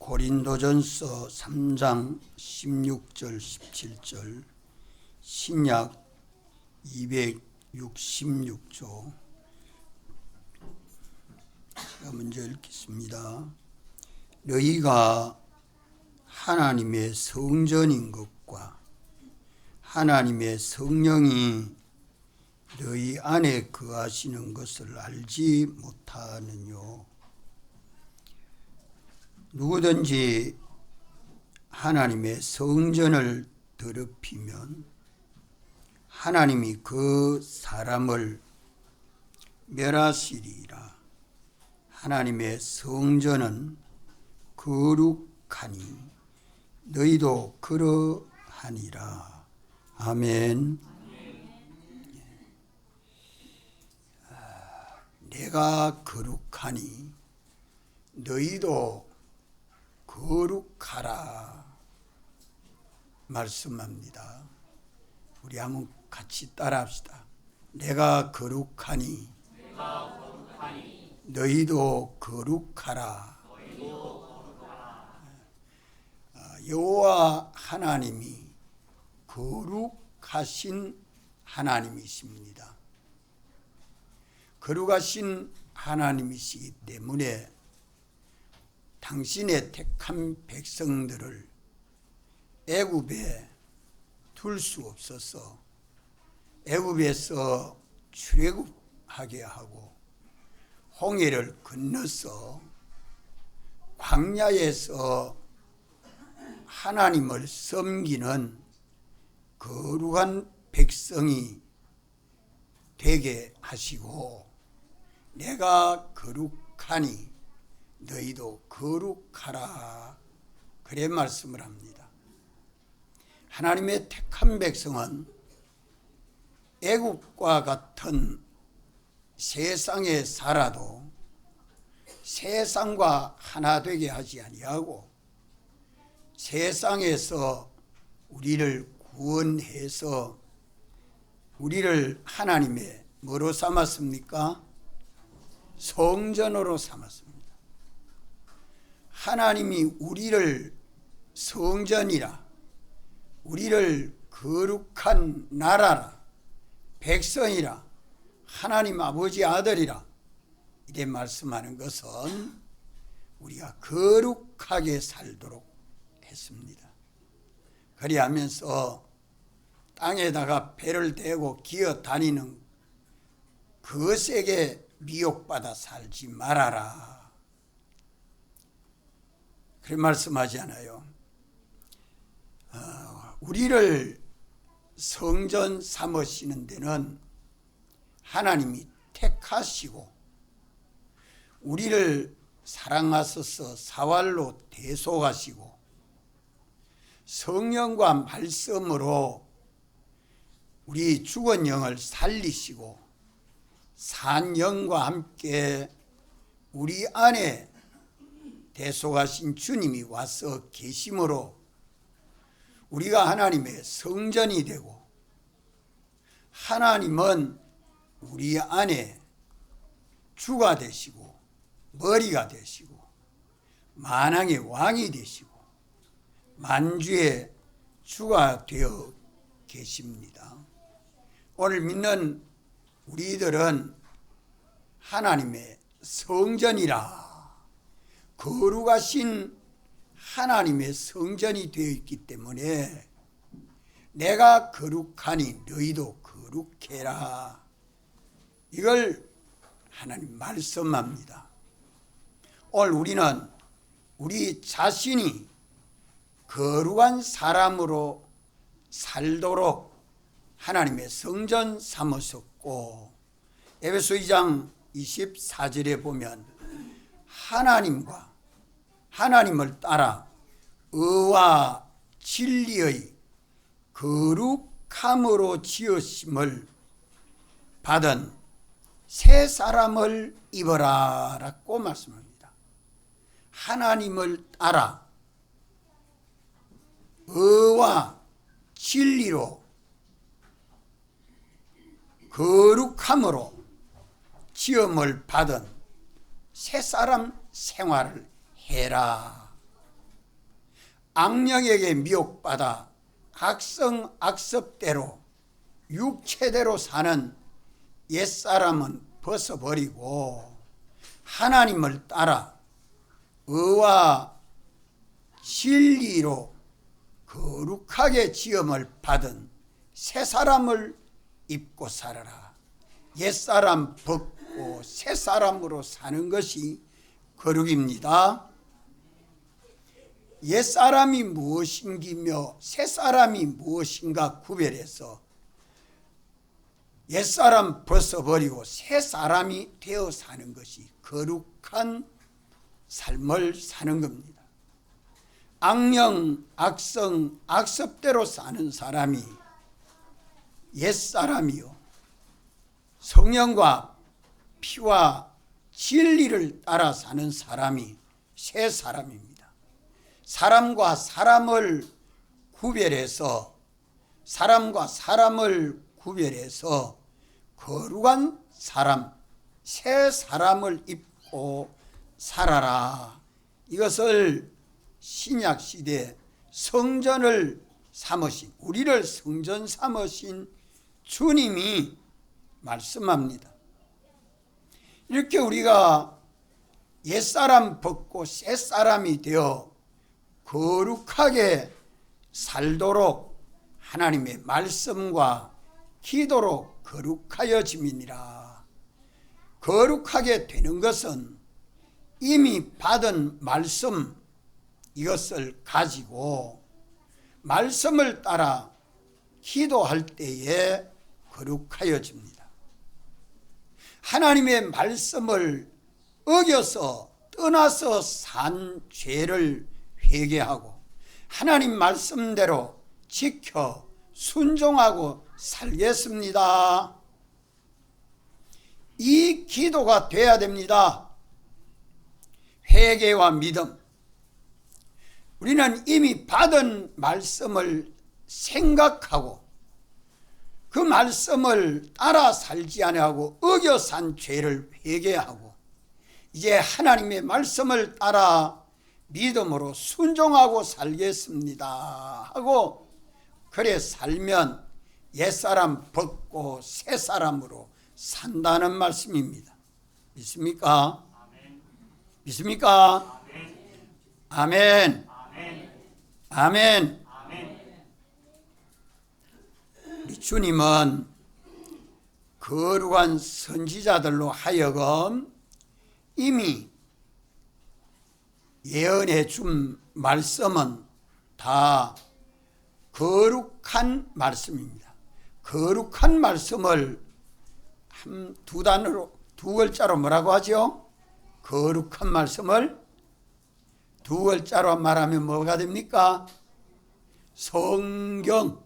고린도전서 3장 16절 17절 신약 266조 먼저 읽겠습니다. 너희가 하나님의 성전인 것과 하나님의 성령이 너희 안에 거하시는 것을 알지 못하느뇨. 누구든지 하나님의 성전을 더럽히면 하나님이 그 사람을 멸하시리라. 하나님의 성전은 거룩하니 너희도 그러하니라. 아멘. 내가 거룩하니 너희도 거룩하라 말씀합니다. 우리 한번 같이 따라합시다. 내가 거룩하니 너희도 거룩하라. 여호와 하나님이 거룩하신 하나님이십니다. 거룩하신 하나님이시기 때문에 당신의 택한 백성들을 애굽에 둘 수 없어서 애굽에서 출애굽하게 하고 홍해를 건너서 광야에서 하나님을 섬기는 거룩한 백성이 되게 하시고 내가 거룩하니 너희도 거룩하라 그래 말씀을 합니다. 하나님의 택한 백성은 애국과 같은 세상에 살아도 세상과 하나 되게 하지 아니하고 세상에서 우리를 구원해서 우리를 하나님의 뭐로 삼았습니까? 성전으로 삼았습니다. 하나님이 우리를 성전이라, 우리를 거룩한 나라라, 백성이라, 하나님 아버지 아들이라 이래 말씀하는 것은 우리가 거룩하게 살도록 했습니다. 그리하면서 땅에다가 배를 대고 기어 다니는 그것에게 미혹받아 살지 말아라. 그런 말씀하지 않아요. 우리를 성전 삼으시는 데는 하나님이 택하시고 우리를 사랑하셔서 사활로 대속하시고 성령과 말씀으로 우리 죽은 영을 살리시고 산 영과 함께 우리 안에 대속하신 주님이 와서 계심으로 우리가 하나님의 성전이 되고 하나님은 우리 안에 주가 되시고 머리가 되시고 만왕의 왕이 되시고 만주의 주가 되어 계십니다. 오늘 믿는 우리들은 하나님의 성전이라 거룩하신 하나님의 성전이 되어 있기 때문에 내가 거룩하니 너희도 거룩해라. 이걸 하나님 말씀합니다. 오늘 우리는 우리 자신이 거룩한 사람으로 살도록 하나님의 성전 삼으셨고 에베소 2장 24절에 보면 하나님을 따라 의와 진리의 거룩함으로 지으심을 받은 새 사람을 입어라 라고 말씀합니다. 하나님을 따라 의와 진리로 거룩함으로 지음을 받은 새 사람 생활을 해라 악령에게 미혹받아 악성악습대로 육체대로 사는 옛사람은 벗어버리고 하나님을 따라 의와 진리로 거룩하게 지음을 받은 새사람을 입고 살아라. 옛사람 벗고 새사람으로 사는 것이 거룩입니다. 옛사람이 무엇인기며 새사람이 무엇인가 구별해서 옛사람 벗어버리고 새사람이 되어 사는 것이 거룩한 삶을 사는 겁니다. 악령, 악성, 악습대로 사는 사람이 옛사람이요, 성령과 피와 진리를 따라 사는 사람이 새사람입니다. 사람과 사람을 구별해서 거룩한 사람, 새 사람을 입고 살아라. 이것을 신약시대 성전을 삼으신, 우리를 성전 삼으신 주님이 말씀합니다. 이렇게 우리가 옛사람 벗고 새사람이 되어 거룩하게 살도록 하나님의 말씀과 기도로 거룩하여짐이니라. 거룩하게 되는 것은 이미 받은 말씀, 이것을 가지고 말씀을 따라 기도할 때에 거룩하여집니다. 하나님의 말씀을 어겨서 떠나서 산 죄를 회개하고 하나님 말씀대로 지켜 순종하고 살겠습니다. 이 기도가 돼야 됩니다. 회개와 믿음. 우리는 이미 받은 말씀을 생각하고 그 말씀을 따라 살지 아니하고 어겨 산 죄를 회개하고 이제 하나님의 말씀을 따라 믿음으로 순종하고 살겠습니다 하고 그래 살면 옛사람 벗고 새사람으로 산다는 말씀입니다. 믿습니까? 믿습니까? 아멘. 아멘. 우리 주님은 거룩한 선지자들로 하여금 이미 예언해 준 말씀은 다 거룩한 말씀입니다. 거룩한 말씀을 두 단어로, 두 글자로 뭐라고 하죠? 거룩한 말씀을 두 글자로 말하면 뭐가 됩니까? 성경.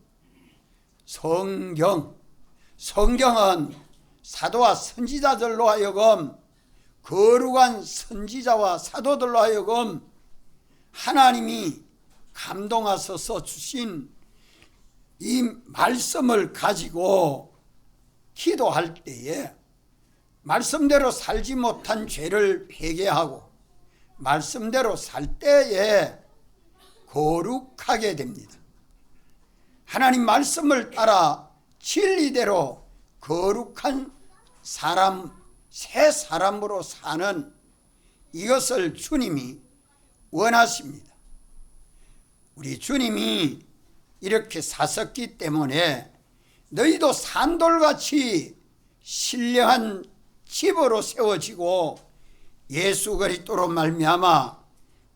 성경은 사도와 선지자들로 하여금 거룩한 선지자와 사도들로 하여금 하나님이 감동하셔서 주신 이 말씀을 가지고 기도할 때에 말씀대로 살지 못한 죄를 회개하고 말씀대로 살 때에 거룩하게 됩니다. 하나님 말씀을 따라 진리대로 거룩한 사람, 새 사람으로 사는 이것을 주님이 원하십니다. 우리 주님이 이렇게 사셨기 때문에 너희도 산돌같이 신령한 집으로 세워지고 예수 그리스도로 말미암아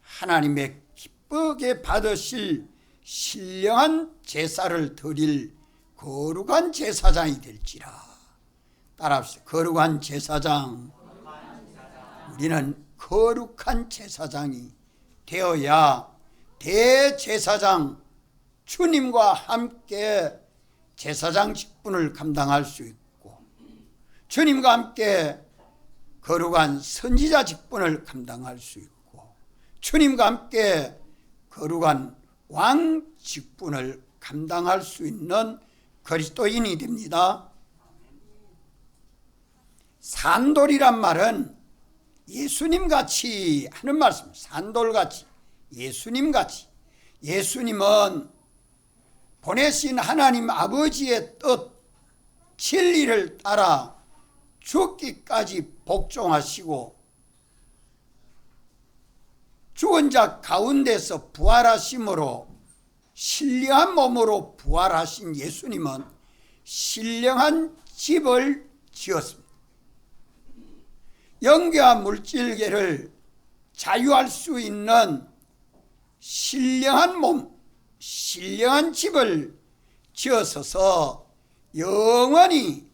하나님의 기쁘게 받으실 신령한 제사를 드릴 거룩한 제사장이 될지라. 따라합시다. 거룩한 제사장. 우리는 거룩한 제사장이 되어야 대제사장 주님과 함께 제사장 직분을 감당할 수 있고 주님과 함께 거룩한 선지자 직분을 감당할 수 있고 주님과 함께 거룩한 왕 직분을 감당할 수 있는 그리스도인이 됩니다. 산돌이란 말은 예수님같이 하는 말씀, 산돌같이, 예수님같이. 예수님은 보내신 하나님 아버지의 뜻, 진리를 따라 죽기까지 복종하시고 죽은 자 가운데서 부활하심으로 신령한 몸으로 부활하신 예수님은 신령한 집을 지었습니다. 영계와 물질계를 자유할 수 있는 신령한 몸, 신령한 집을 지어서서 영원히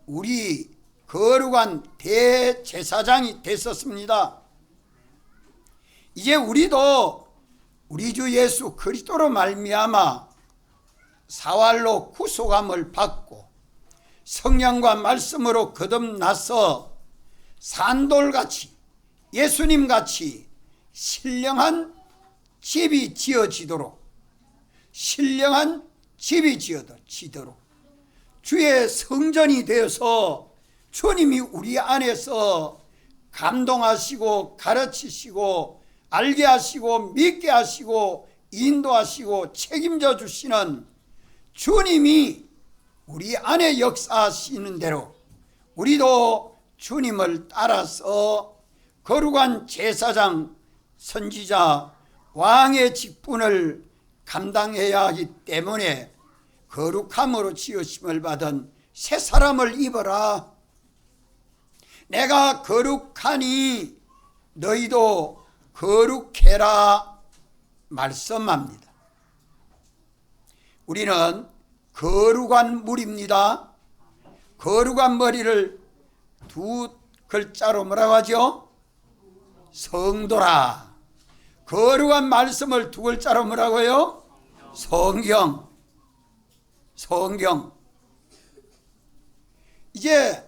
우리 거룩한 대제사장이 됐었습니다. 이제 우리도 우리 주 예수 그리스도로 말미암아 사활로 구속함을 받고 성령과 말씀으로 거듭나서 산돌같이 예수님같이 신령한 집이 지어지도록 신령한 집이 지어지도록 주의 성전이 되어서 주님이 우리 안에서 감동하시고 가르치시고 알게 하시고 믿게 하시고 인도하시고 책임져 주시는 주님이 우리 안에 역사하시는 대로 우리도 주님을 따라서 거룩한 제사장, 선지자, 왕의 직분을 감당해야 하기 때문에 거룩함으로 지으심을 받은 새 사람을 입어라. 내가 거룩하니 너희도 거룩해라 말씀합니다. 우리는 거룩한 물입니다. 거룩한 머리를 두 글자로 뭐라고 하죠? 성도라. 거룩한 말씀을 두 글자로 뭐라고요? 성경. 성경. 이제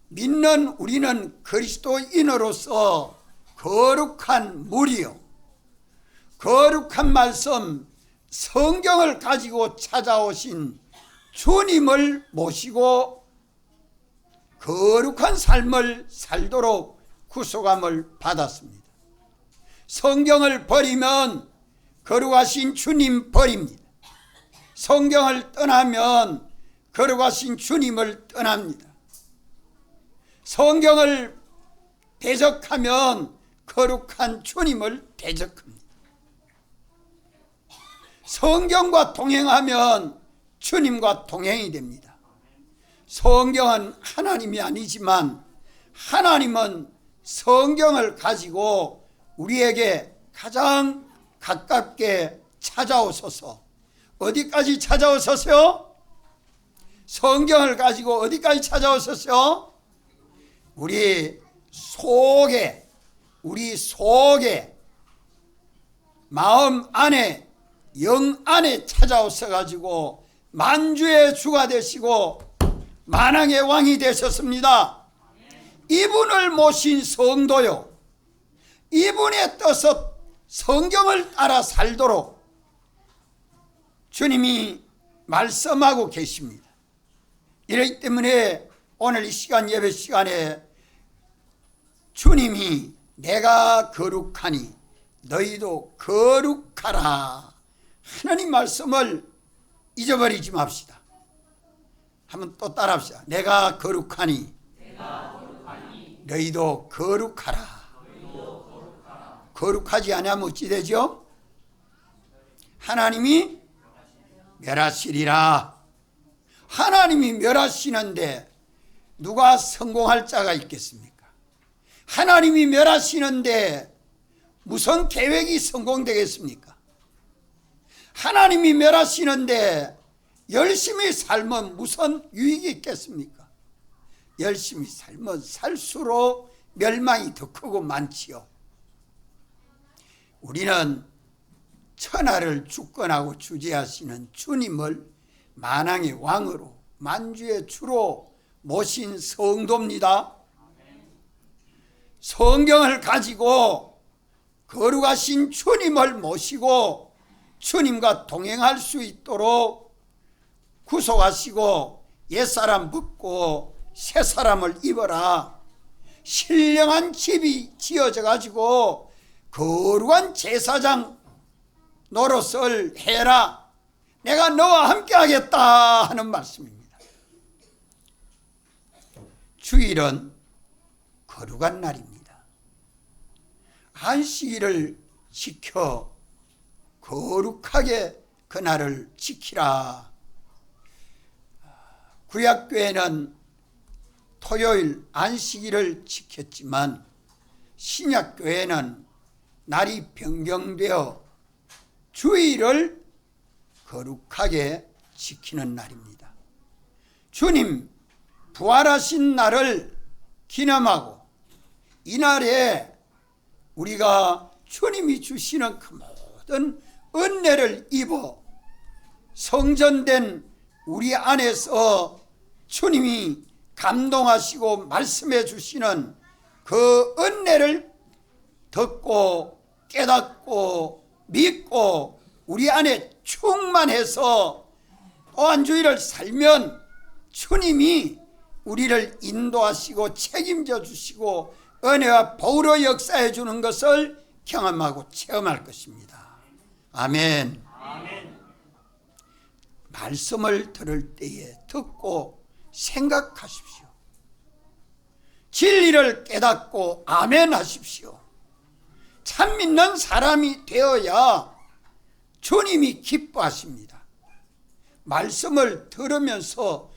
믿는 우리는 그리스도인으로서 거룩한 물이요, 거룩한 말씀 성경을 가지고 찾아오신 주님을 모시고 거룩한 삶을 살도록 구속함을 받았습니다. 성경을 버리면 거룩하신 주님 버립니다. 성경을 떠나면 거룩하신 주님을 떠납니다. 성경을 대적하면 거룩한 주님을 대적합니다. 성경과 동행하면 주님과 동행이 됩니다. 성경은 하나님이 아니지만 하나님은 성경을 가지고 우리에게 가장 가깝게 찾아오소서. 어디까지 찾아오소서요? 성경을 가지고 어디까지 찾아오소서? 우리 속에 마음 안에 영 안에 찾아오셔 가지고 만주의 주가 되시고 만왕의 왕이 되셨습니다. 이분을 모신 성도요, 이분의 뜻을 성경을 따라 살도록 주님이 말씀하고 계십니다. 이렇기 때문에 오늘 이 시간, 예배 시간에 주님이 내가 거룩하니 너희도 거룩하라, 하나님 말씀을 잊어버리지 맙시다. 한번 또 따라합시다. 내가 거룩하니 너희도 거룩하라. 거룩하지 않으면 어찌 되죠? 하나님이 멸하시리라. 하나님이 멸하시는데 누가 성공할 자가 있겠습니까? 하나님이 멸하시는데 무슨 계획이 성공되겠습니까? 하나님이 멸하시는데 열심히 살면 무슨 유익이 있겠습니까? 열심히 살면 살수록 멸망이 더 크고 많지요. 우리는 천하를 주권하고 주재하시는 주님을 만왕의 왕으로 만주의 주로 모신 성도입니다. 성경을 가지고 거룩하신 주님을 모시고 주님과 동행할 수 있도록 구속하시고 옛사람 벗고 새사람을 입어라. 신령한 집이 지어져 가지고 거룩한 제사장, 노릇을 해라. 내가 너와 함께 하겠다 하는 말씀입니다. 주일은 거룩한 날입니다. 안식일을 지켜 거룩하게 그날을 지키라. 구약교회는 토요일 안식일을 지켰지만 신약교회는 날이 변경되어 주일을 거룩하게 지키는 날입니다. 주님 부활하신 날을 기념하고 이날에 우리가 주님이 주시는 그 모든 은혜를 입어 성전된 우리 안에서 주님이 감동하시고 말씀해 주시는 그 은혜를 듣고 깨닫고 믿고 우리 안에 충만해서 또한 주일을 살면 주님이 우리를 인도하시고 책임져 주시고 은혜와 보혈로 역사해 주는 것을 경험하고 체험할 것입니다. 아멘. 아멘. 말씀을 들을 때에 듣고 생각하십시오. 진리를 깨닫고 아멘 하십시오. 참 믿는 사람이 되어야 주님이 기뻐하십니다. 말씀을 들으면서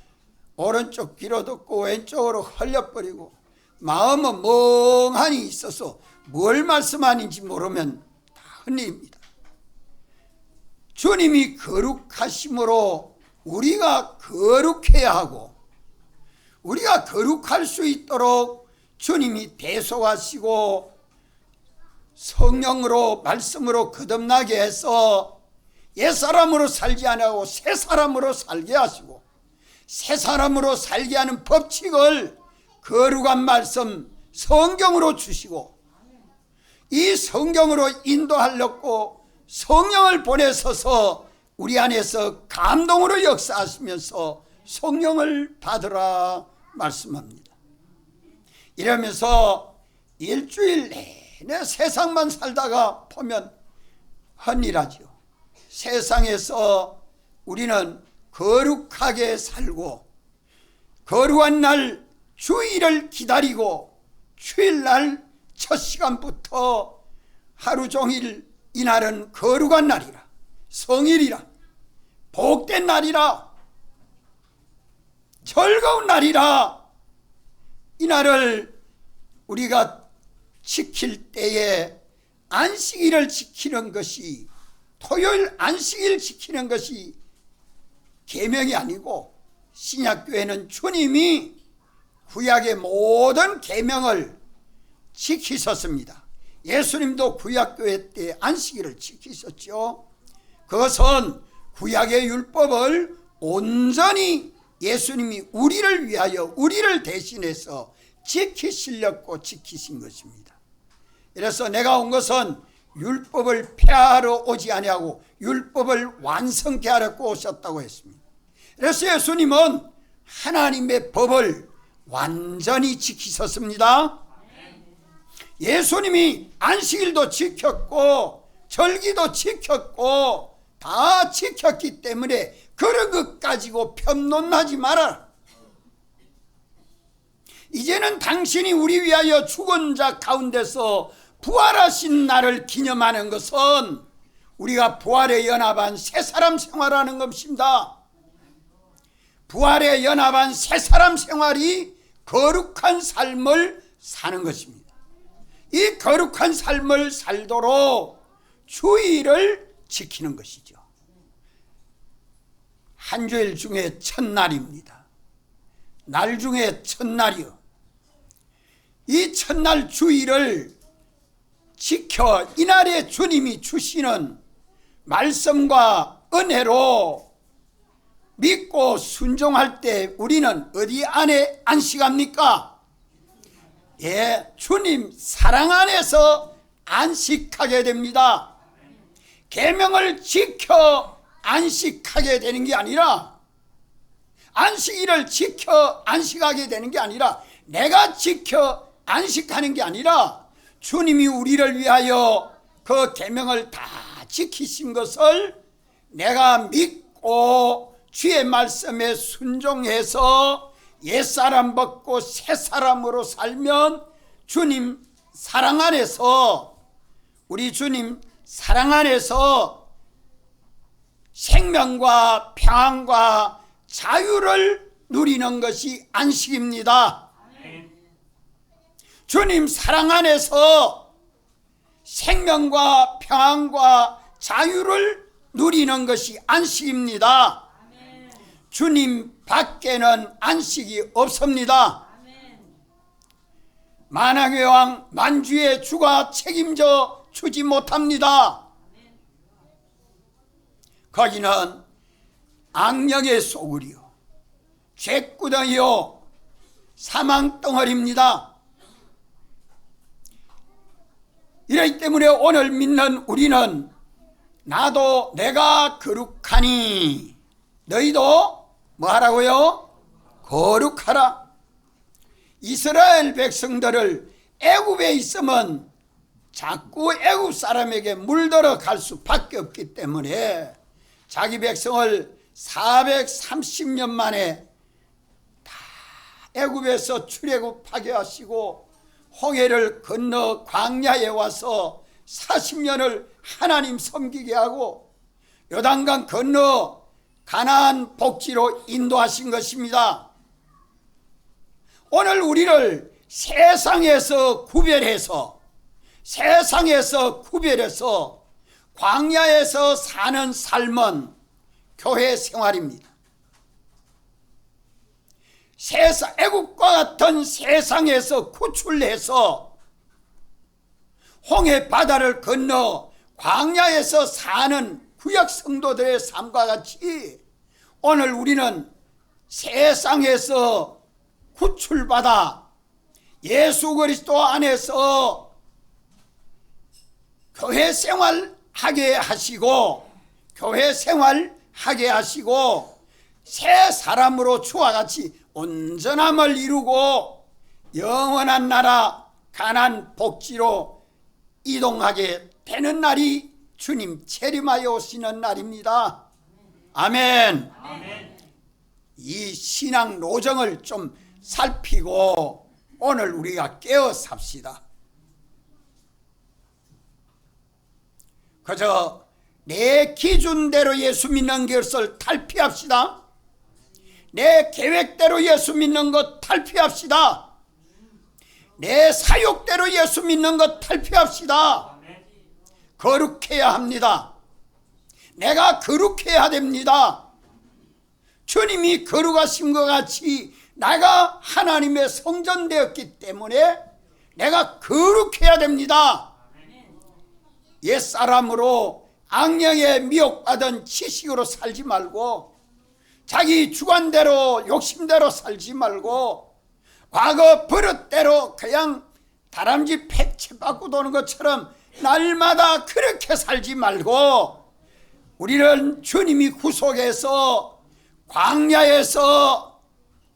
오른쪽 귀로 듣고 왼쪽으로 흘려버리고 마음은 멍하니 있어서 뭘 말씀하는지 모르면 다 헛일입니다. 주님이 거룩하심으로 우리가 거룩해야 하고 우리가 거룩할 수 있도록 주님이 대속하시고 성령으로 말씀으로 거듭나게 해서 옛사람으로 살지 않고 새사람으로 살게 하시고 새사람으로 살게 하는 법칙을 거룩한 말씀 성경으로 주시고 이 성경으로 인도하려고 성령을 보내셔서 우리 안에서 감동으로 역사하시면서 성령을 받으라 말씀합니다. 이러면서 일주일 내내 세상만 살다가 보면 헛일하죠. 세상에서 우리는 거룩하게 살고 거룩한 날 주일을 기다리고 주일날 첫 시간부터 하루 종일 이날은 거룩한 날이라 성일이라 복된 날이라 즐거운 날이라 이날을 우리가 지킬 때에 안식일을 지키는 것이 토요일 안식일 지키는 것이 계명이 아니고 신약교회는 주님이 구약의 모든 계명을 지키셨습니다. 예수님도 구약교회 때 안식일을 지키셨죠. 그것은 구약의 율법을 온전히 예수님이 우리를 위하여 우리를 대신해서 지키시려고 지키신 것입니다. 그래서 내가 온 것은 율법을 폐하러 오지 아니하고 율법을 완성케 하려고 오셨다고 했습니다. 그래서 예수님은 하나님의 법을 완전히 지키셨습니다. 예수님이 안식일도 지켰고 절기도 지켰고 다 지켰기 때문에 그런 것 가지고 편론하지 마라. 이제는 당신이 우리 위하여 죽은 자 가운데서 부활하신 날을 기념하는 것은 우리가 부활에 연합한 새사람 생활하는 것입니다. 부활에 연합한 새사람 생활이 거룩한 삶을 사는 것입니다. 이 거룩한 삶을 살도록 주일을 지키는 것이죠. 한 주일 중에 첫날입니다. 날 중에 첫날이요. 이 첫날 주일을 지켜 이날에 주님이 주시는 말씀과 은혜로 믿고 순종할 때 우리는 어디 안에 안식합니까? 예, 주님 사랑 안에서 안식하게 됩니다. 계명을 지켜 안식하게 되는 게 아니라 안식일을 지켜 안식하게 되는 게 아니라 내가 지켜 안식하는 게 아니라 주님이 우리를 위하여 그 계명을 다 지키신 것을 내가 믿고 주의 말씀에 순종해서 옛사람 벗고 새사람으로 살면 주님 사랑 안에서, 우리 주님 사랑 안에서 생명과 평안과 자유를 누리는 것이 안식입니다. 주님 사랑 안에서 생명과 평안과 자유를 누리는 것이 안식입니다. 주님 밖에는 안식이 없습니다. 만왕의 왕 만주의 주가 책임져 주지 못합니다. 거기는 악령의 소굴이요, 죄구덩이요, 사망덩어리입니다. 이러기 때문에 오늘 믿는 우리는 나도 내가 거룩하니 너희도 뭐하라고요? 거룩하라. 이스라엘 백성들을 애굽에 있으면 자꾸 애굽 사람에게 물들어 갈 수밖에 없기 때문에 자기 백성을 430년 만에 다 애굽에서 출애굽하게 하시고 홍해를 건너 광야에 와서 40년을 하나님 섬기게 하고 요단강 건너 가나안 복지로 인도하신 것입니다. 오늘 우리를 세상에서 구별해서 광야에서 사는 삶은 교회 생활입니다. 애국과 같은 세상에서 구출해서 홍해 바다를 건너 광야에서 사는 구약 성도들의 삶과 같이 오늘 우리는 세상에서 구출받아 예수 그리스도 안에서 교회 생활하게 하시고 새 사람으로 주와 같이 온전함을 이루고 영원한 나라 가나안 복지로 이동하게 되는 날이 주님 재림하여 오시는 날입니다. 아멘. 이 신앙 노정을 좀 살피고 오늘 우리가 깨어 삽시다. 그저 내 기준대로 예수 믿는 것을 탈피합시다. 내 계획대로 예수 믿는 것 탈피합시다. 내 사욕대로 예수 믿는 것 탈피합시다. 거룩해야 합니다. 내가 거룩해야 됩니다. 주님이 거룩하신 것 같이 내가 하나님의 성전 되었기 때문에 내가 거룩해야 됩니다. 옛사람으로 악령에 미혹받은 지식으로 살지 말고 자기 주관대로 욕심대로 살지 말고 과거 버릇대로 그냥 다람쥐 팩채 받고 도는 것처럼 날마다 그렇게 살지 말고 우리는 주님이 구속해서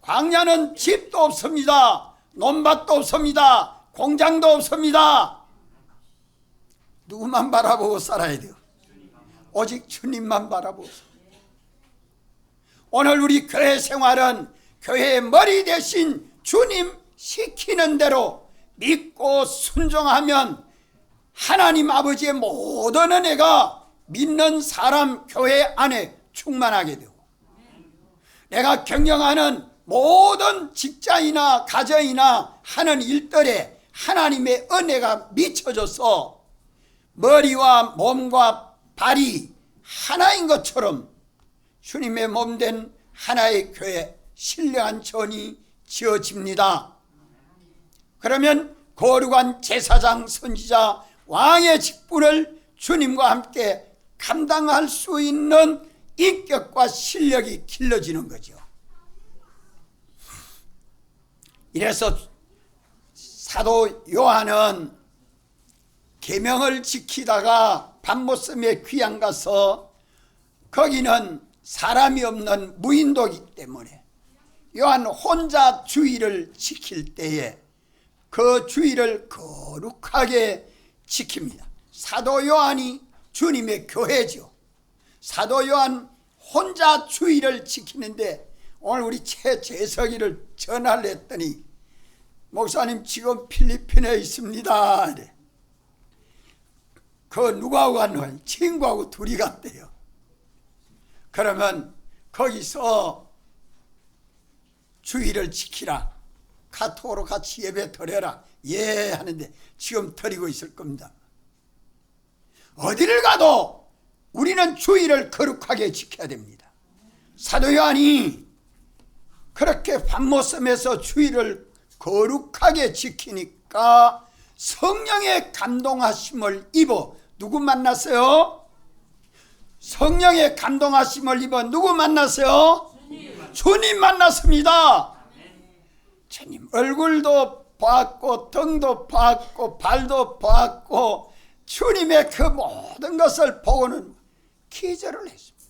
광야는 집도 없습니다. 논밭도 없습니다. 공장도 없습니다. 누구만 바라보고 살아야 돼요? 오직 주님만 바라보고. 오늘 우리 교회 생활은 교회의 머리 대신 주님 시키는 대로 믿고 순종하면 하나님 아버지의 모든 은혜가 믿는 사람 교회 안에 충만하게 되고 내가 경영하는 모든 직장이나 가정이나 하는 일들에 하나님의 은혜가 미쳐져서 머리와 몸과 발이 하나인 것처럼 주님의 몸된 하나의 교회 신령한 전이 지어집니다. 그러면 거룩한 제사장, 선지자, 왕의 직분을 주님과 함께 감당할 수 있는 인격과 실력이 길러지는 거죠. 이래서 사도 요한은 계명을 지키다가 밤모섬에 귀양 가서 거기는 사람이 없는 무인도이기 때문에 요한 혼자 주의를 지킬 때에 그 주의를 거룩하게 지킵니다. 사도 요한이 주님의 교회죠. 사도 요한 혼자 주의를 지키는데 오늘 우리 최재석이를 전화를 했더니 목사님 지금 필리핀에 있습니다. 이래. 그 누구하고 갔노? 친구하고 둘이 갔대요. 그러면 거기서 주의를 지키라. 카톡으로 같이 예배 드려라. 예 하는데 지금 드리고 있을 겁니다. 어디를 가도 우리는 주의를 거룩하게 지켜야 됩니다. 사도 요한이 그렇게 밤모섬에서 주의를 거룩하게 지키니까 성령의 감동하심을 입어 누구 만났어요? 성령의 감동하심을 입어 누구 만났어요? 주님 만났습니다. 주님 얼굴도 봤고 등도 봤고 발도 봤고 주님의 그 모든 것을 보고는 기절을 했습니다.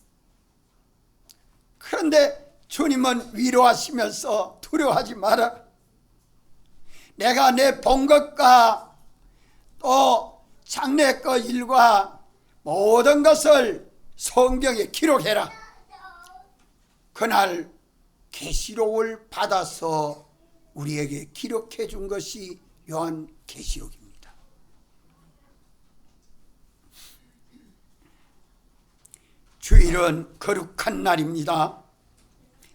그런데 주님은 위로하시면서 두려워하지 마라. 내가 내 본 것과 또 장래 거 일과 모든 것을 성경에 기록해라. 그날 계시록을 받아서 우리에게 기록해 준 것이 요한 계시록입니다. 주일은 거룩한 날입니다.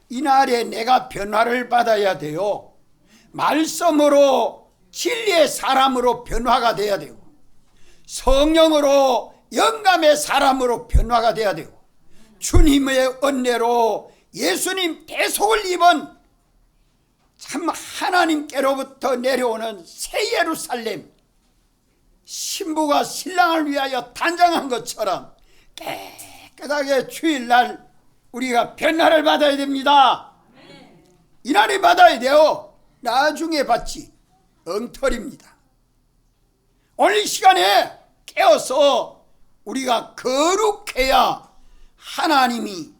이 날에 내가 변화를 받아야 돼요. 말씀으로 진리의 사람으로 변화가 돼야 되고 성령으로 영감의 사람으로 변화가 돼야 되고 주님의 은혜로 예수님 대속을 입은 참 하나님께로부터 내려오는 새 예루살렘, 신부가 신랑을 위하여 단장한 것처럼 깨끗하게 주일날 우리가 변화를 받아야 됩니다. 이날에 받아야 돼요. 나중에 받지 엉터리입니다. 오늘 이 시간에 깨어서 우리가 거룩해야 하나님이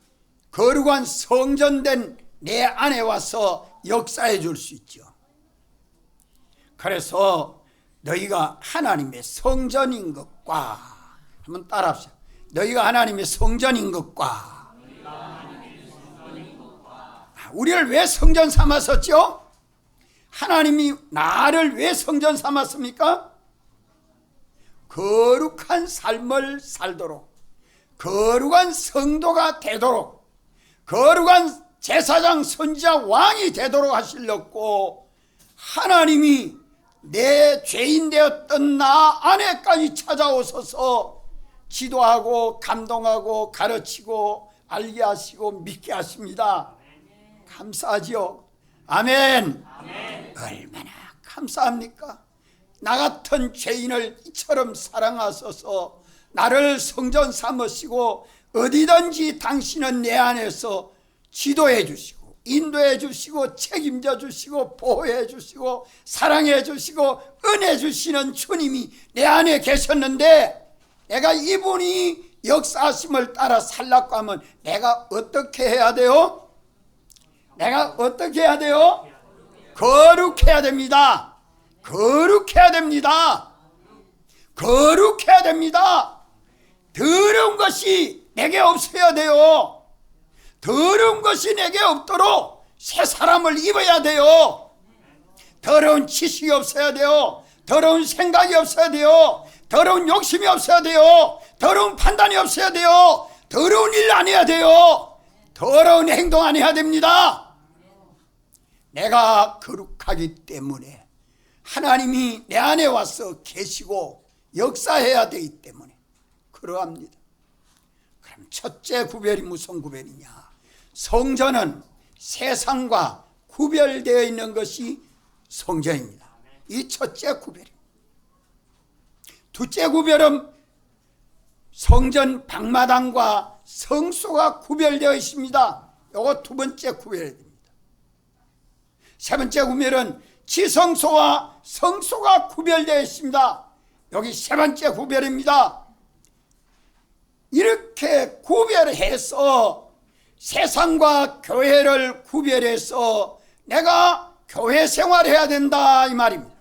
거룩한 성전된 내 안에 와서 역사해 줄 수 있죠. 그래서 너희가 하나님의 성전인 것과 한번 따라합시다. 너희가 하나님의 성전인 것과 우리를 왜 성전 삼았었죠? 하나님이 나를 왜 성전 삼았습니까? 거룩한 삶을 살도록 거룩한 성도가 되도록 거룩한 제사장 선지자 왕이 되도록 하시려고 하나님이 내 죄인 되었던 나 안에까지 찾아오셔서 지도하고 감동하고 가르치고 알게 하시고 믿게 하십니다. 감사하지요. 아멘. 아멘. 얼마나 감사합니까? 나 같은 죄인을 이처럼 사랑하셔서 나를 성전 삼으시고 어디든지 당신은 내 안에서 지도해 주시고 인도해 주시고 책임져 주시고 보호해 주시고 사랑해 주시고 은혜 주시는 주님이 내 안에 계셨는데 내가 이분이 역사하심을 따라 살라고 하면 내가 어떻게 해야 돼요? 내가 어떻게 해야 돼요? 거룩해야 됩니다. 거룩해야 됩니다. 거룩해야 됩니다. 더러운 것이 내게 없어야 돼요. 더러운 것이 내게 없도록 새 사람을 입어야 돼요. 더러운 지식이 없어야 돼요. 더러운 생각이 없어야 돼요. 더러운 욕심이 없어야 돼요. 더러운 판단이 없어야 돼요. 더러운 일 안 해야 돼요. 더러운 행동 안 해야 됩니다. 내가 거룩하기 때문에 하나님이 내 안에 와서 계시고 역사해야 되기 때문에 그러합니다. 그럼 첫째 구별이 무슨 구별이냐? 성전은 세상과 구별되어 있는 것이 성전입니다. 이 첫째 구별입니다. 둘째 구별은 성전 방마당과 성소가 구별되어 있습니다. 이거 두 번째 구별입니다. 세 번째 구별은 지성소와 성소가 구별되어 있습니다. 여기 세 번째 구별입니다. 이렇게 구별해서 세상과 교회를 구별해서 내가 교회 생활해야 된다 이 말입니다.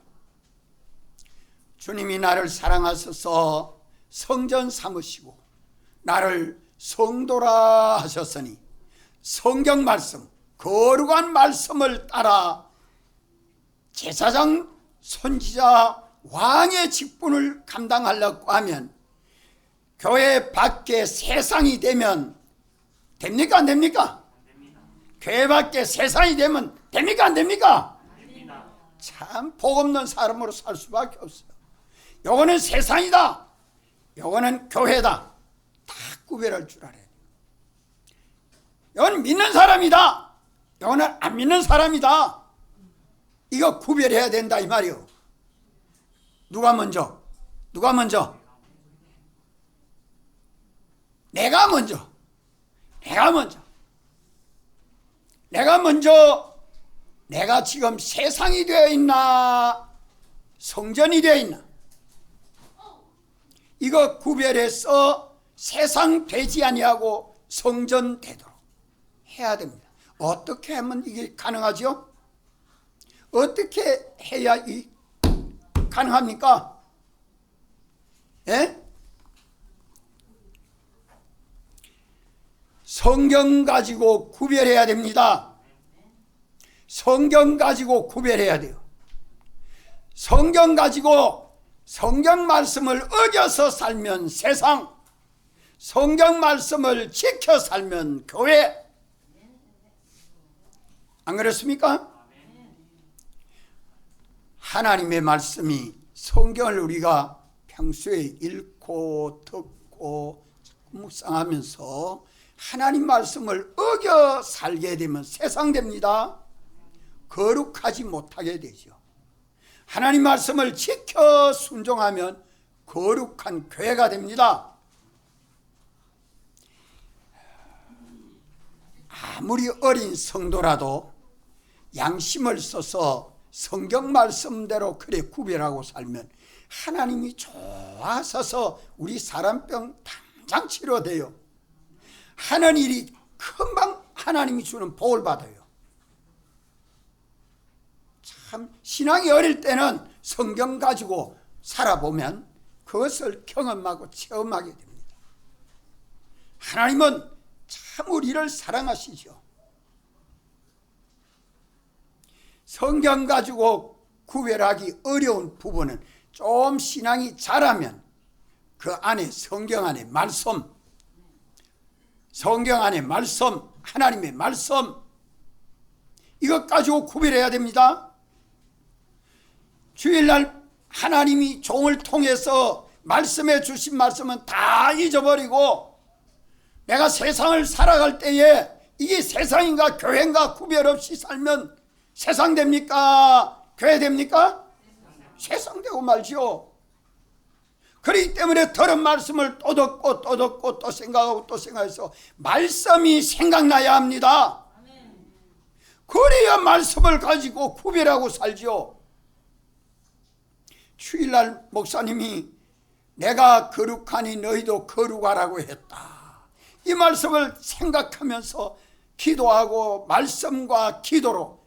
주님이 나를 사랑하셔서 성전 삼으시고 나를 성도라 하셨으니 성경 말씀, 거룩한 말씀을 따라 제사장, 선지자, 왕의 직분을 감당하려고 하면 교회 밖에 세상이 되면 됩니까 안 됩니까? 교회 밖에 세상이 되면 됩니까 안 됩니까? 참 복 없는 사람으로 살 수밖에 없어요. 요거는 세상이다, 요거는 교회다, 다 구별할 줄 알아야 돼요. 요거는 믿는 사람이다, 요거는 안 믿는 사람이다, 이거 구별해야 된다 이 말이요. 누가 먼저? 누가 먼저? 내가 먼저. 내가 먼저. 내가 먼저. 내가 지금 세상이 되어 있나 성전이 되어 있나, 이거 구별해서 세상 되지 아니하고 성전 되도록 해야 됩니다. 어떻게 하면 이게 가능하죠? 어떻게 해야 가능합니까? 예? 성경 가지고 구별해야 됩니다. 성경 가지고 구별해야 돼요. 성경 가지고 성경 말씀을 어겨서 살면 세상, 성경 말씀을 지켜 살면 교회. 안 그렇습니까? 하나님의 말씀이, 성경을 우리가 평소에 읽고 듣고 묵상하면서 하나님 말씀을 어겨 살게 되면 세상 됩니다. 거룩하지 못하게 되죠. 하나님 말씀을 지켜 순종하면 거룩한 교회가 됩니다. 아무리 어린 성도라도 양심을 써서 성경 말씀대로 그래 구별하고 살면 하나님이 좋아하셔서 우리 사람병 당장 치료돼요. 하는 일이 금방 하나님이 주는 복을 받아요. 참 신앙이 어릴 때는 성경 가지고 살아보면 그것을 경험하고 체험하게 됩니다. 하나님은 참 우리를 사랑하시죠. 성경 가지고 구별하기 어려운 부분은 좀 신앙이 자라면 그 안에 성경 안에 말씀, 성경 안에 말씀, 하나님의 말씀, 이것 가지고 구별해야 됩니다. 주일날 하나님이 종을 통해서 말씀해 주신 말씀은 다 잊어버리고 내가 세상을 살아갈 때에 이게 세상인가 교회인가 구별 없이 살면 세상 됩니까? 교회 됩니까? 세상 되고 말지요. 그렇기 때문에 들은 말씀을 또 듣고 또 듣고 또 생각하고 또 생각해서 말씀이 생각나야 합니다. 그래야 말씀을 가지고 구별하고 살지요. 주일날 목사님이 내가 거룩하니 너희도 거룩하라고 했다, 이 말씀을 생각하면서 기도하고 말씀과 기도로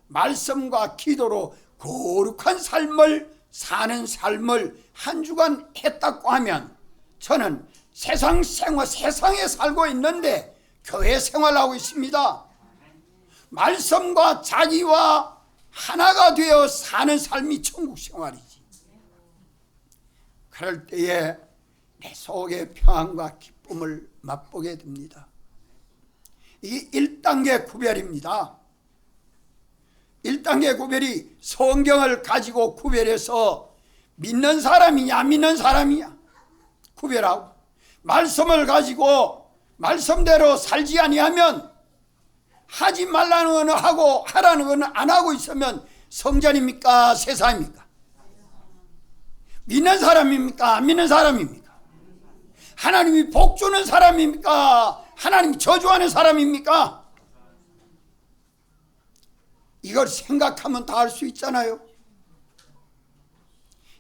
거룩한 삶을 사는 삶을 한 주간 했다고 하면 저는 세상 생활, 세상에 살고 있는데 교회 생활하고 있습니다. 말씀과 자기와 하나가 되어 사는 삶이 천국 생활이지. 그럴 때에 내 속의 평안과 기쁨을 맛보게 됩니다. 이게 1단계 구별입니다. 1단계 구별이 성경을 가지고 구별해서 믿는 사람이냐 안 믿는 사람이냐 구별하고, 말씀을 가지고 말씀대로 살지 아니하면 하지 말라는 거는 하고 하라는 거는 안 하고 있으면 성전입니까 세상입니까? 믿는 사람입니까 안 믿는 사람입니까? 하나님이 복 주는 사람입니까 하나님이 저주하는 사람입니까? 이걸 생각하면 다 알 수 있잖아요.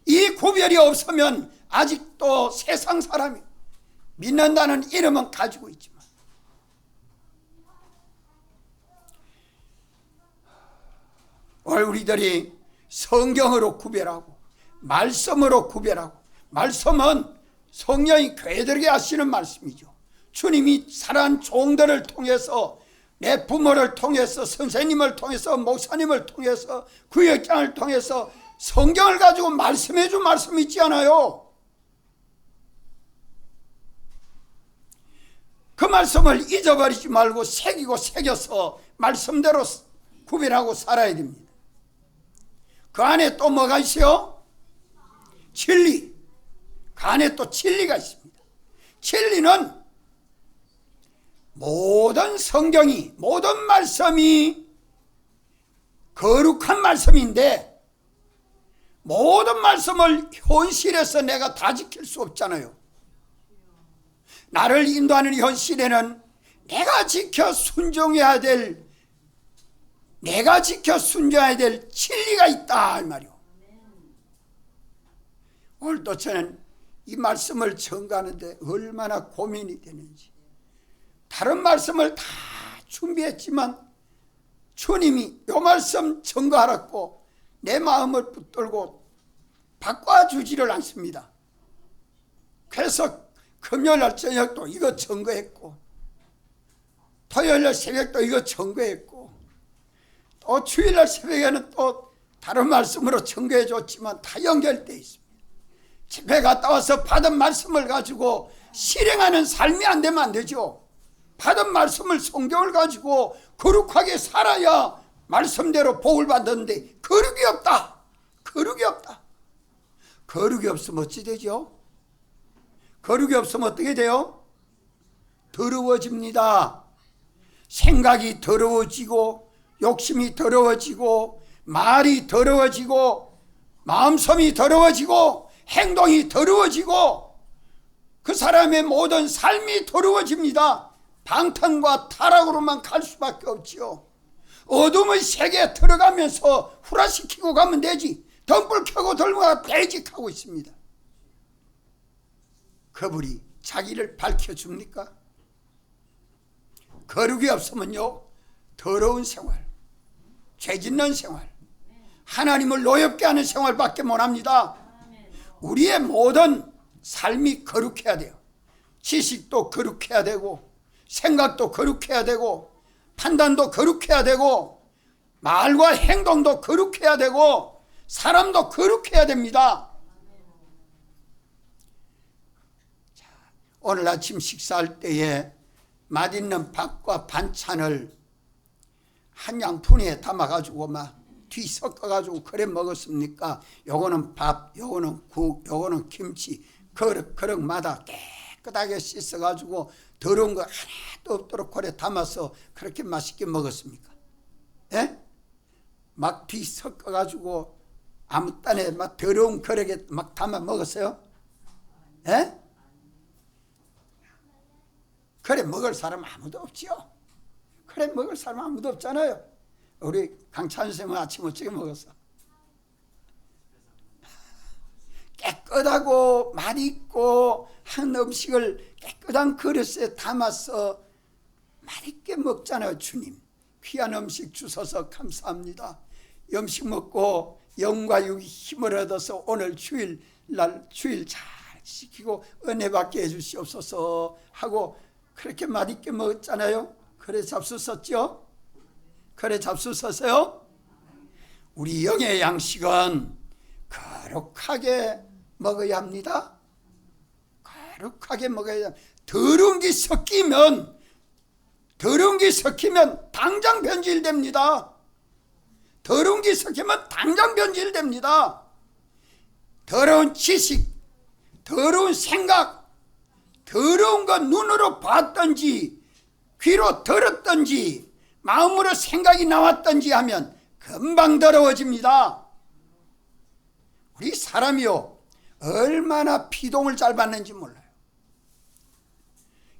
이 구별이 없으면 아직도 세상 사람이 믿는다는 이름은 가지고 있지만 우리들이 성경으로 구별하고 말씀으로 구별하고, 말씀은 성령이 교회들에게 하시는 말씀이죠. 주님이 사랑하는 종들을 통해서, 내 부모를 통해서, 선생님을 통해서, 목사님을 통해서, 구역장을 통해서 성경을 가지고 말씀해 준 말씀이 있지 않아요? 그 말씀을 잊어버리지 말고 새기고 새겨서 말씀대로 구별하고 살아야 됩니다. 그 안에 또 뭐가 있어요? 진리. 그 안에 또 진리가 있습니다. 진리는 모든 성경이, 모든 말씀이 거룩한 말씀인데 모든 말씀을 현실에서 내가 다 지킬 수 없잖아요. 나를 인도하는 현실에는 내가 지켜 순종해야 될 진리가 있다 이 말이요. 오늘도 저는 이 말씀을 전가하는데 얼마나 고민이 되는지. 다른 말씀을 다 준비했지만 주님이 이 말씀 전가하라고 내 마음을 붙들고 바꿔주지를 않습니다. 그래서 금요일날 저녁도 이거 전거했고, 토요일날 새벽도 이거 전거했고, 또 주일날 새벽에는 또 다른 말씀으로 전거해 줬지만 다 연결되어 있습니다. 집에 갔다 와서 받은 말씀을 가지고 실행하는 삶이 안 되면 안 되죠. 받은 말씀을, 성경을 가지고 거룩하게 살아야 말씀대로 복을 받는데 거룩이 없다. 거룩이 없다. 거룩이 없으면 어찌 되죠? 거룩이 없으면 어떻게 돼요? 더러워집니다. 생각이 더러워지고, 욕심이 더러워지고, 말이 더러워지고, 마음섬이 더러워지고, 행동이 더러워지고, 그 사람의 모든 삶이 더러워집니다. 방탕과 타락으로만 갈 수밖에 없지요. 어둠의 세계에 들어가면서 후라시키고 가면 되지. 덤불 켜고 들고 배직하고 있습니다. 그분이 자기를 밝혀줍니까? 거룩이 없으면요, 더러운 생활, 죄 짓는 생활, 하나님을 노엽게 하는 생활밖에 못합니다. 우리의 모든 삶이 거룩해야 돼요. 지식도 거룩해야 되고, 생각도 거룩해야 되고, 판단도 거룩해야 되고, 말과 행동도 거룩해야 되고, 사람도 거룩해야 됩니다. 자, 오늘 아침 식사할 때에 맛있는 밥과 반찬을 한 양푼에 담아가지고 막 뒤섞어가지고 그래 먹었습니까? 요거는 밥, 요거는 국, 요거는 김치, 그릇마다 깨끗하게 씻어가지고 더러운 거 하나도 없도록 그래 담아서 그렇게 맛있게 먹었습니까? 예? 막 뒤섞어가지고 아무 딴에 막 더러운 그릇에 막 담아 먹었어요? 예? 그래 먹을 사람 아무도 없지요. 그래 먹을 사람 아무도 없잖아요. 우리 강찬 선생님은 아침 어떻게 먹었어? 깨끗하고 맛있고 한 음식을 깨끗한 그릇에 담아서 맛있게 먹잖아요. 주님 귀한 음식 주셔서 감사합니다. 음식 먹고 영과 육이 힘을 얻어서 오늘 주일 잘 지키고 은혜 받게 해주시옵소서 하고 그렇게 맛있게 먹었잖아요. 그래 잡수셨죠? 그래 잡수셨어요? 우리 영의 양식은 거룩하게 먹어야 합니다. 거룩하게 먹어야 합니다. 더러운 게 섞이면 당장 변질됩니다. 더러운 게 섞이면 당장 변질됩니다. 더러운 지식, 더러운 생각, 더러운 거 눈으로 봤든지 귀로 들었든지 마음으로 생각이 나왔든지 하면 금방 더러워집니다. 우리 사람이요 얼마나 피동을 잘 받는지 몰라요.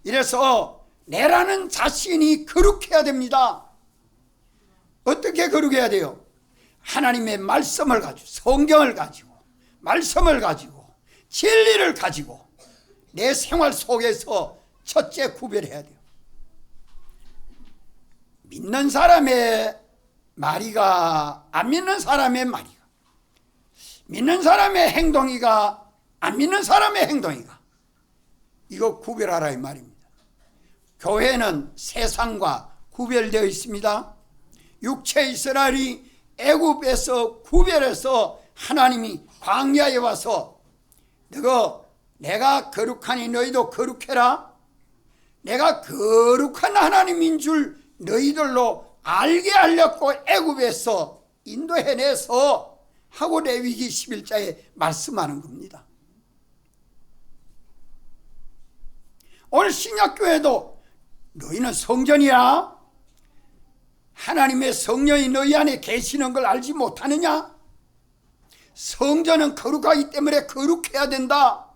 이래서 내라는 자신이 거룩해야 됩니다. 어떻게 거룩해야 돼요? 하나님의 말씀을 가지고, 성경을 가지고, 말씀을 가지고, 진리를 가지고 내 생활 속에서 첫째 구별해야 돼요. 믿는 사람의 말이가 안 믿는 사람의 말이가, 믿는 사람의 행동이가 안 믿는 사람의 행동이가 이거 구별하라 이 말입니다. 교회는 세상과 구별되어 있습니다. 육체 이스라엘이 애굽에서 구별해서 하나님이 광야에 와서 내가 거룩하니 너희도 거룩해라. 내가 거룩한 하나님인 줄 너희들로 알게 하려고 애굽에서 인도해내서 하고 레위기 11장에 말씀하는 겁니다. 오늘 신약교회도 너희는 성전이야. 하나님의 성령이 너희 안에 계시는 걸 알지 못하느냐? 성전은 거룩하기 때문에 거룩해야 된다.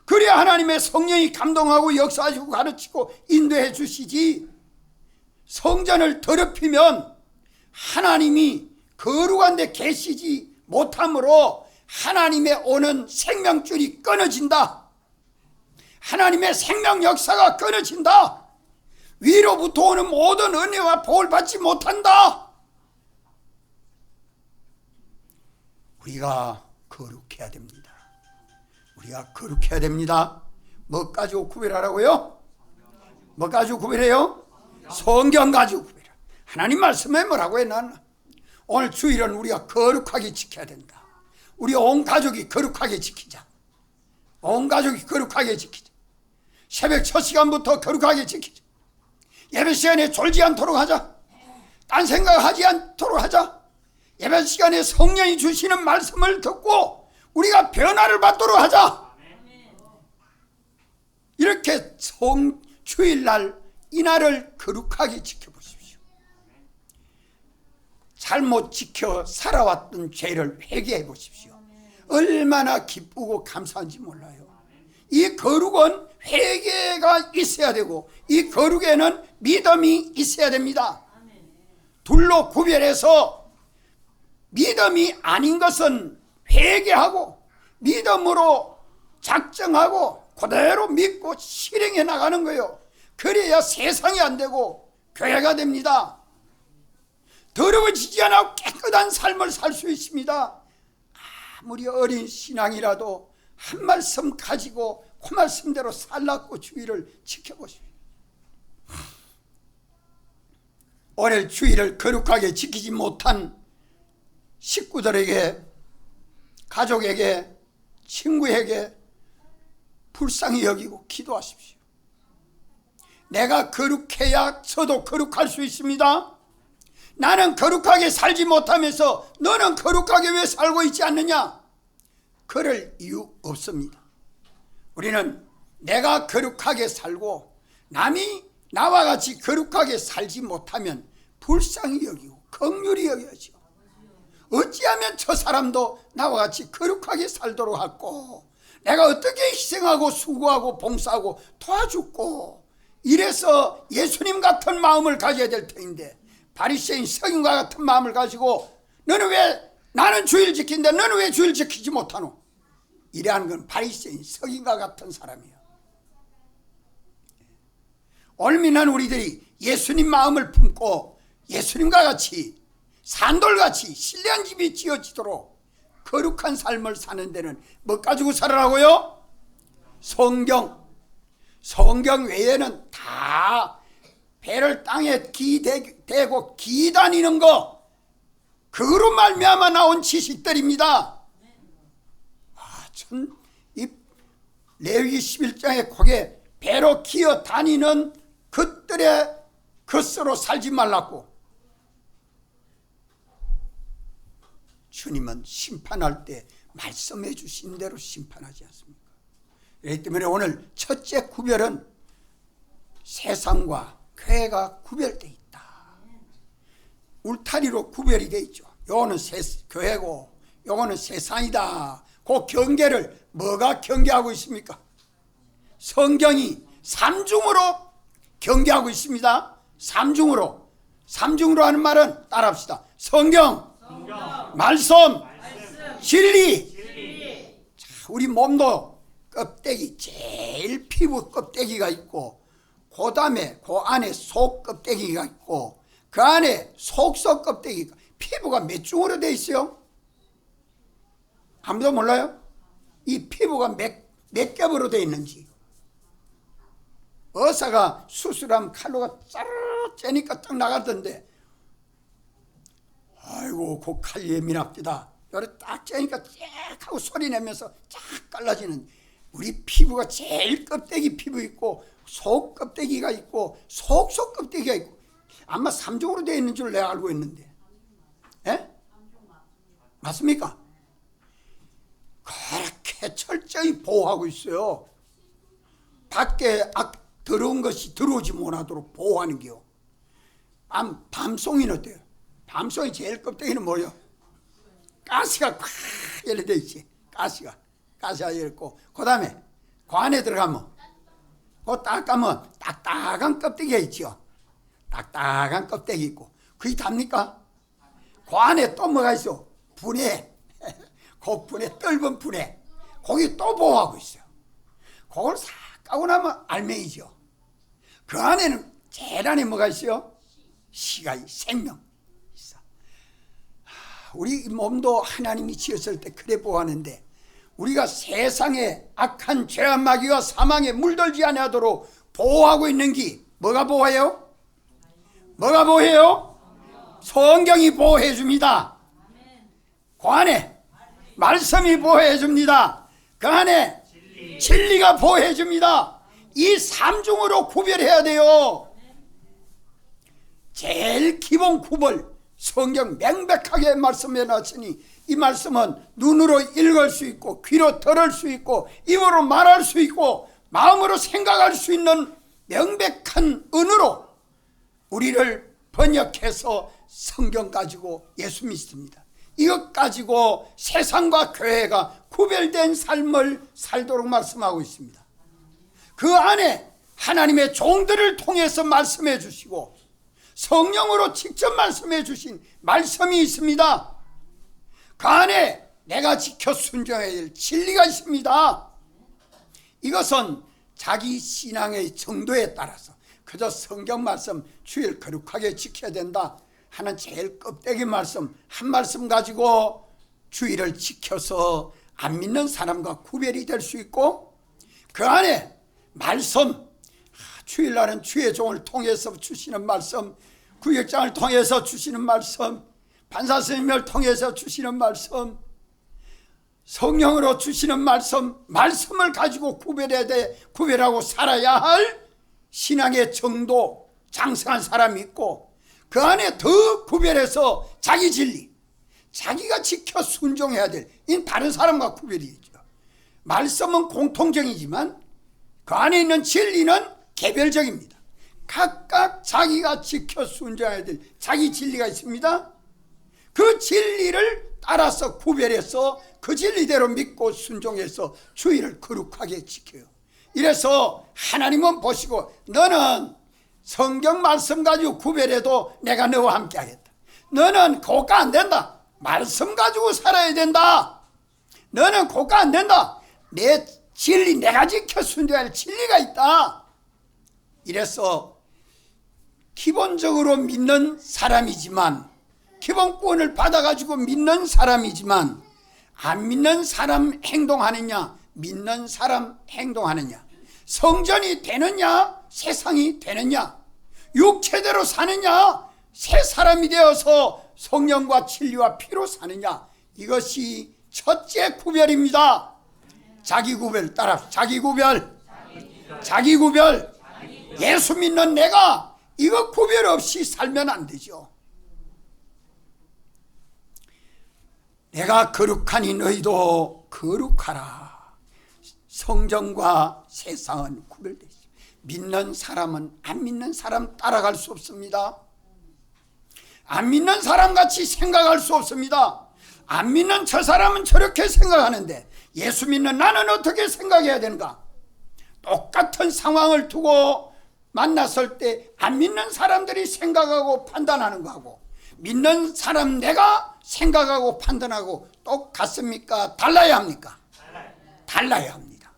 그래야 하나님의 성령이 감동하고 역사하시고 가르치고 인도해 주시지. 성전을 더럽히면 하나님이 거룩한 데 계시지 못함으로 하나님의 오는 생명줄이 끊어진다. 하나님의 생명 역사가 끊어진다. 위로부터 오는 모든 은혜와 복을 받지 못한다. 우리가 거룩해야 됩니다. 우리가 거룩해야 됩니다. 뭐 가지고 구별하라고요? 뭐 가지고 구별해요? 성경 가지고 구별해. 하나님 말씀에 뭐라고 했나? 오늘 주일은 우리가 거룩하게 지켜야 된다. 우리 온 가족이 거룩하게 지키자. 온 가족이 거룩하게 지키자. 새벽 첫 시간부터 거룩하게 지키자. 예배 시간에 졸지 않도록 하자. 딴 생각하지 않도록 하자. 예배 시간에 성령이 주시는 말씀을 듣고 우리가 변화를 받도록 하자. 이렇게 주일날 이날을 거룩하게 지켜보십시오. 잘못 지켜 살아왔던 죄를 회개해 보십시오. 얼마나 기쁘고 감사한지 몰라요. 이 거룩은 회개가 있어야 되고 이 거룩에는 믿음이 있어야 됩니다. 둘로 구별해서 믿음이 아닌 것은 회개하고 믿음으로 작정하고 그대로 믿고 실행해 나가는 거예요. 그래야 세상이 안 되고 교회가 됩니다. 더러워지지 않고 깨끗한 삶을 살 수 있습니다. 아무리 어린 신앙이라도 한 말씀 가지고 그 말씀대로 살라고 주의를 지켜보십시오. 오늘 주의를 거룩하게 지키지 못한 식구들에게, 가족에게, 친구에게 불쌍히 여기고 기도하십시오. 내가 거룩해야 저도 거룩할 수 있습니다. 나는 거룩하게 살지 못하면서 너는 거룩하게 왜 살고 있지 않느냐? 그럴 이유 없습니다. 우리는 내가 거룩하게 살고 남이 나와 같이 거룩하게 살지 못하면 불쌍히 여기고 긍휼히 여겨야죠. 어찌하면 저 사람도 나와 같이 거룩하게 살도록 하고 내가 어떻게 희생하고 수고하고 봉사하고 도와주고 이래서 예수님 같은 마음을 가져야 될 터인데 바리새인 서기관과 같은 마음을 가지고 너는 왜 나는 주일 지킨데 너는 왜 주일 지키지 못하노? 이래하는 건 바리새인 서기관과 같은 사람이에요. 올미는 우리들이 예수님 마음을 품고 예수님과 같이 산돌같이 신뢰한 집이 지어지도록 거룩한 삶을 사는 데는 뭐 가지고 살아라고요? 성경 외에는 다 배를 땅에 기대고 기다니는 거 그로 말미암아 나온 지식들입니다. 이 레위기 11장에 거기에 배로 기어 다니는 것들의 것으로 살지 말라고. 주님은 심판할 때 말씀해 주신 대로 심판하지 않습니까? 그렇기 때문에 오늘 첫째 구별은 세상과 교회가 구별되어 있다. 울타리로 구별이 되어 있죠. 요거는 교회고 요거는 세상이다. 그 경계를 뭐가 경계하고 있습니까? 성경이 삼중으로 경계하고 있습니다. 삼중으로 하는 말은 따라합시다. 성경, 말씀, 진리. 자, 우리 몸도 껍데기, 제일 피부 껍데기가 있고 그 다음에 그 안에 속 껍데기가 있고 그 안에 속속 껍데기가, 피부가 몇 중으로 되어 있어요? 아무도 몰라요? 이 피부가 몇 겹으로 되어 있는지. 의사가 수술하면 칼로가 짜르르 째니까 딱 나가던데, 아이고 그 칼 예민합니다. 요래 딱 째니까 쫙 하고 소리 내면서 쫙 갈라지는, 우리 피부가 제일 껍데기 피부 있고 속 껍데기가 있고 속속 껍데기가 있고, 아마 3종으로 되어 있는 줄 내가 알고 있는데, 예? 맞습니까? 그렇게 철저히 보호하고 있어요. 밖에 더러운 것이 들어오지 못하도록 보호하는 게요. 밤송이는 어때요? 밤송이 제일 껍데기는 뭐예요? 가시가 콱 열려 있지. 가시가 열렸고, 그 다음에 그 안에 들어가면, 그 딱 가면 딱딱한 껍데기가 있죠. 딱딱한 껍데기 있고, 그게 답니까? 그 안에 또 뭐가 있어? 분해. 그 분해, 떫은 분해. 거기 또 보호하고 있어요. 그걸 싹 까고 나면 알맹이죠. 그 안에는 제일 안에 뭐가 있어요? 시가, 생명 있어. 우리 몸도 하나님이 지었을 때 그래 보호하는데, 우리가 세상에 악한 죄와 마귀와 사망에 물들지 않도록 보호하고 있는 게 뭐가 보호해요? 뭐가 보호해요? 성경이 보호해 줍니다. 그 안에 말씀이 보호해 줍니다. 그 안에 진리가 보호해 줍니다. 이 삼중으로 구별해야 돼요. 제일 기본 구별, 성경 명백하게 말씀해 놨으니, 이 말씀은 눈으로 읽을 수 있고 귀로 들을 수 있고 입으로 말할 수 있고 마음으로 생각할 수 있는 명백한 은으로 우리를 번역해서 성경 가지고 예수 믿습니다. 이것 가지고 세상과 교회가 구별된 삶을 살도록 말씀하고 있습니다. 그 안에 하나님의 종들을 통해서 말씀해 주시고 성령으로 직접 말씀해 주신 말씀이 있습니다. 그 안에 내가 지켜 순종해야 될 진리가 있습니다. 이것은 자기 신앙의 정도에 따라서 그저 성경 말씀 주일 거룩하게 지켜야 된다 하는 제일 껍데기 말씀 한 말씀 가지고 주일을 지켜서 안 믿는 사람과 구별이 될 수 있고, 그 안에 말씀, 주일날은 주의 종을 통해서 주시는 말씀, 구역장을 통해서 주시는 말씀, 판사 선생님을 통해서 주시는 말씀, 성령으로 주시는 말씀, 말씀을 가지고 구별해야 돼. 구별하고 살아야 할 신앙의 정도, 장성한 사람이 있고, 그 안에 더 구별해서 자기 진리, 자기가 지켜 순종해야 될, 이 다른 사람과 구별이죠. 말씀은 공통적이지만 그 안에 있는 진리는 개별적입니다. 각각 자기가 지켜 순종해야 될 자기 진리가 있습니다. 그 진리를 따라서 구별해서 그 진리대로 믿고 순종해서 주의를 거룩하게 지켜요. 이래서 하나님은 보시고, 너는 성경 말씀 가지고 구별해도 내가 너와 함께 하겠다. 너는 그거가 안 된다. 말씀 가지고 살아야 된다. 너는 그거가 안 된다. 내 진리, 내가 지켜 순종할 진리가 있다. 이래서 기본적으로 믿는 사람이지만, 기본권을 받아가지고 믿는 사람이지만, 안 믿는 사람 행동하느냐, 믿는 사람 행동하느냐, 성전이 되느냐, 세상이 되느냐, 육체대로 사느냐, 새 사람이 되어서 성령과 진리와 피로 사느냐, 이것이 첫째 구별입니다. 자기 구별 따라, 자기 구별. 예수 믿는 내가 이거 구별 없이 살면 안 되죠. 내가 거룩하니 너희도 거룩하라. 성전과 세상은 구별되죠. 믿는 사람은 안 믿는 사람 따라갈 수 없습니다. 안 믿는 사람같이 생각할 수 없습니다. 안 믿는 저 사람은 저렇게 생각하는데 예수 믿는 나는 어떻게 생각해야 되는가? 똑같은 상황을 두고 만났을 때 안 믿는 사람들이 생각하고 판단하는 거하고 믿는 사람 내가 생각하고 판단하고 똑같습니까? 달라야 합니까? 달라야 합니다.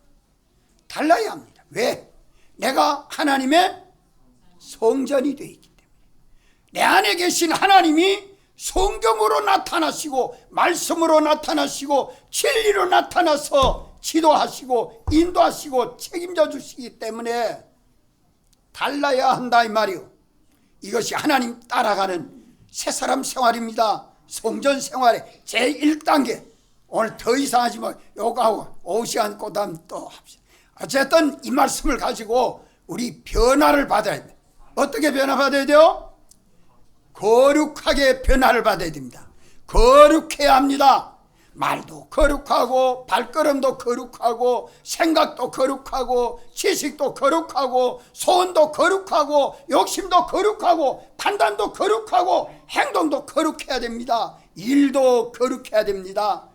달라야 합니다. 왜? 내가 하나님의 성전이 되어 있기 때문에. 내 안에 계신 하나님이 성경으로 나타나시고 말씀으로 나타나시고 진리로 나타나서 지도하시고 인도하시고 책임져 주시기 때문에 달라야 한다 이 말이요. 이것이 하나님 따라가는 새사람 생활입니다. 성전 생활의 제1단계. 오늘 더 이상 하지 마. 요거하고 5시간 꼬담 또 합시다. 어쨌든 이 말씀을 가지고 우리 변화를 받아야 돼. 어떻게 변화받아야 돼요? 거룩하게 변화를 받아야 됩니다. 거룩해야 합니다. 말도 거룩하고 발걸음도 거룩하고 생각도 거룩하고 지식도 거룩하고 소원도 거룩하고 욕심도 거룩하고 판단도 거룩하고 행동도 거룩해야 됩니다. 일도 거룩해야 됩니다.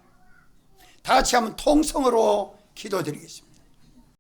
다 같이 한번 통성으로 기도드리겠습니다.